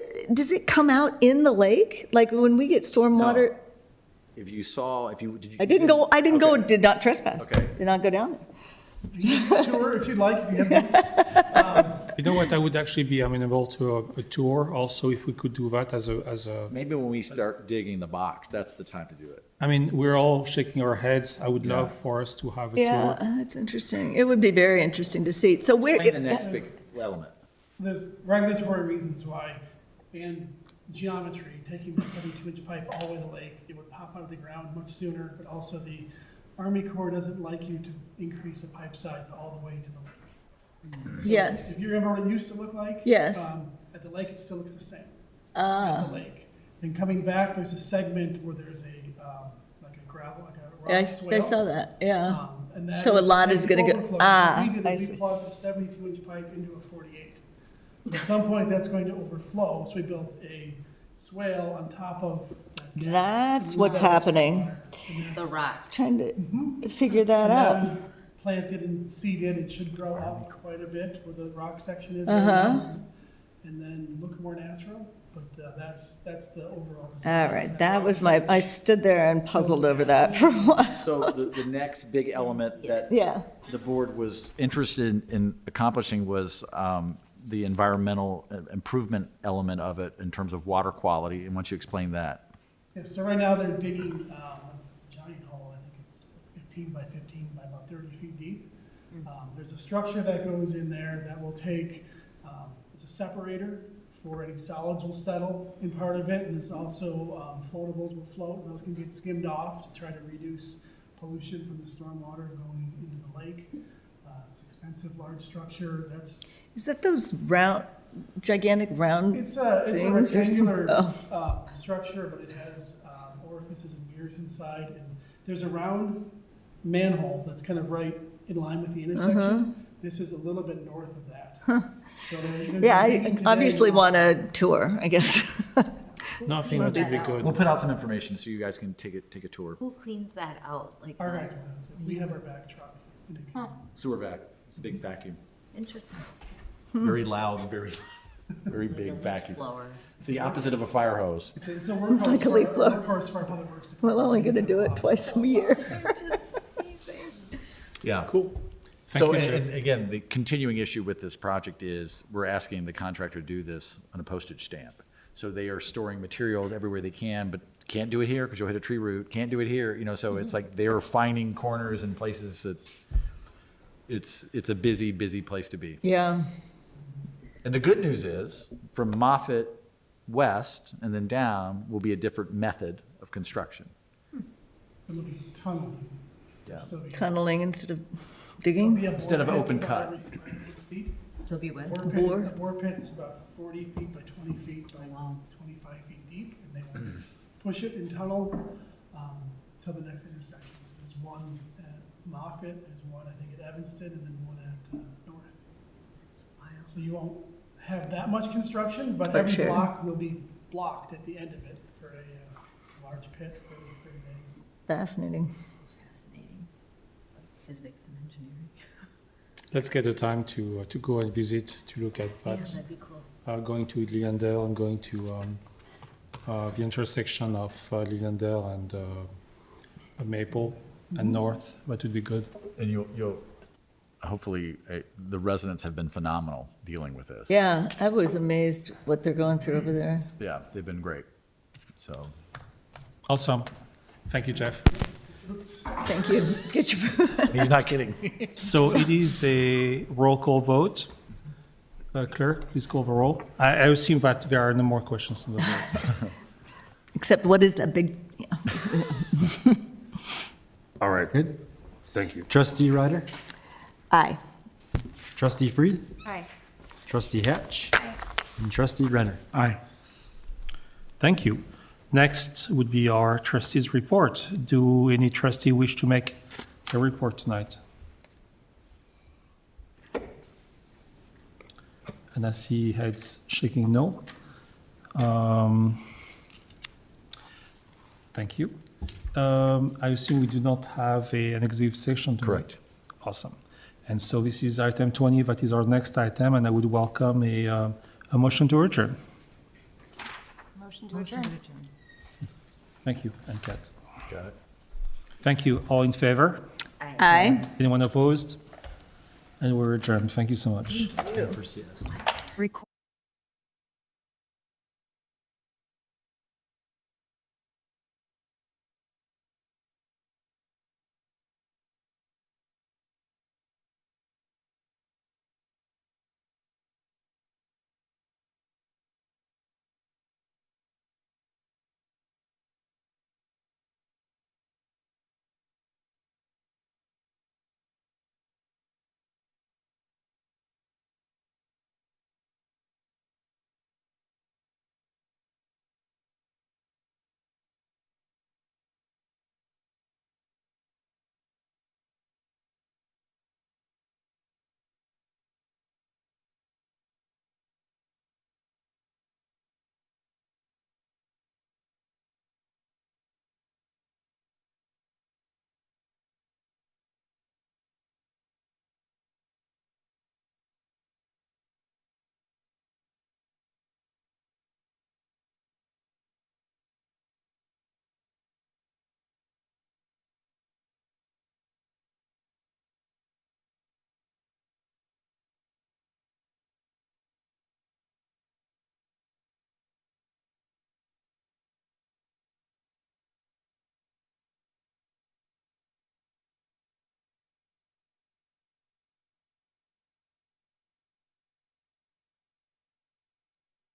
it come out in the lake? Like when we get stormwater? If you saw, did you? I didn't go, Okay. did not trespass. Okay. Did not go down there. Tour if you'd like, if you have minutes. You know what, I would actually be amenable to a tour also, if we could do that as a, Maybe when we start digging the box, that's the time to do it. I mean, we're all shaking our heads. I would love for us to have a Yeah, tour. that's interesting. It would be very interesting to see. So where, Explain the next big element. There's regulatory reasons why, and geometry, taking the 72-inch pipe all the way to the lake, it would pop out of the ground much sooner, but also the Army Corps doesn't like you to increase the pipe size all the way to the lake. So Yes. If you remember what it used to look like? Yes. At the lake, it still looks the same. Ah. At the lake. Then coming back, there's a segment where there's like a gravel, like a rock swale. I saw that, yeah. And that So a lot to is take gonna go- overflow. ah, We did I it, see. we plugged a 72-inch pipe into a 48. At some point, that's going to overflow, so we built a swale on top of that gap. That's to move what's that into happening. water. And The that's- rock. Trying to figure that And that out. was planted and seeded, it should grow up quite a bit where the rock section is right Uh-huh. now. And then look more natural, but that's the overall. All design. right, that was I stood there and puzzled over that for a while. So the next big element that Yeah, the board was interested in accomplishing was the environmental improvement element of it in terms of water quality, and once you explain that. Yeah, so right now they're digging a giant hole, I think it's 15 by 15 by about 30 feet deep. There's a structure that goes in there that will take, it's a separator for any solids will settle in part of it, and there's also floatables will float, and those can get skimmed off to try to reduce pollution from the stormwater going into the lake. It's an expensive, large structure, that's, is that those gigantic round? it's a Things or some- rectangular structure, but it has orifices and mirrors inside, and there's a round manhole that's kind of right in line with the intersection. This is a little bit north of that. So they're Yeah, digging I today. obviously want a tour, I guess. Nothing would be We'll good. put out some information so you guys can take a tour. Who cleans that out? Like, Our guys will have to. We have our back truck. and it can- Sewer vac, it's a big vacuum. interesting. Very loud, very big vacuum. Blower. It's the opposite of a fire hose. It's a workhorse. like a leaf for- blower. Workhorse for our public works department. We're only gonna do it twice a year. Yeah. Cool. So, Thank you, and Jeff. again, the continuing issue with this project is we're asking the contractor to do this on a postage stamp. So they are storing materials everywhere they can, but can't do it here because you'll hit a tree root, can't do it here, so it's like they're finding corners and places that it's a busy, busy place to be. Yeah, And the good news is, from Moffett west and then down will be a different method of construction. It'll be tunneling. Yeah. So we- tunneling instead of there'll digging. be a Instead of bore pit open about cut. every 20 feet. So be what? Bore Bore? pit, a bore pit's about 40 feet by 20 feet by 25 feet deep, and they will push it and tunnel to the next intersection. So there's one at Moffett, there's one, I think, at Evanston, and then one at North. So you won't have that much construction, but For every sure. block will be blocked at the end of it for a large pit for at least 30 days. Fascinating. Fascinating. Physics and engineering. Let's get a time to go and visit, to look at Yeah, that. that'd be cool. Going to Liliendale and going to the intersection of Liliendale and Maple and North. That would be good. And you'll hopefully, the residents have been phenomenal dealing with this. Yeah, I was amazed what they're going through over there. Yeah, they've been great. So, Awesome. Thank you, Jeff. Thank you. Get your, he's not kidding. So it is a roll call vote. Clerk, please call the roll. I assume that there are no more questions on the board. except what is that big, yeah. All right. Good. Thank you. Trustee Ryder? Aye. Trustee Fried? Hi. Trustee Hatch? And Trustee Renner? Aye. Thank you. Next would be our trustees' report. Do any trustee wish to make a report tonight? And I see heads shaking no. Thank you. I assume we do not have an executive session tonight? Correct. Awesome. And so this is item 20, that is our next item, and I would welcome a motion to adjourn. Motion to adjourn. Thank you, and Kat. Got it. Thank you. All in favor? Aye. Anyone opposed? And we're adjourned. Thank you so much. Persist.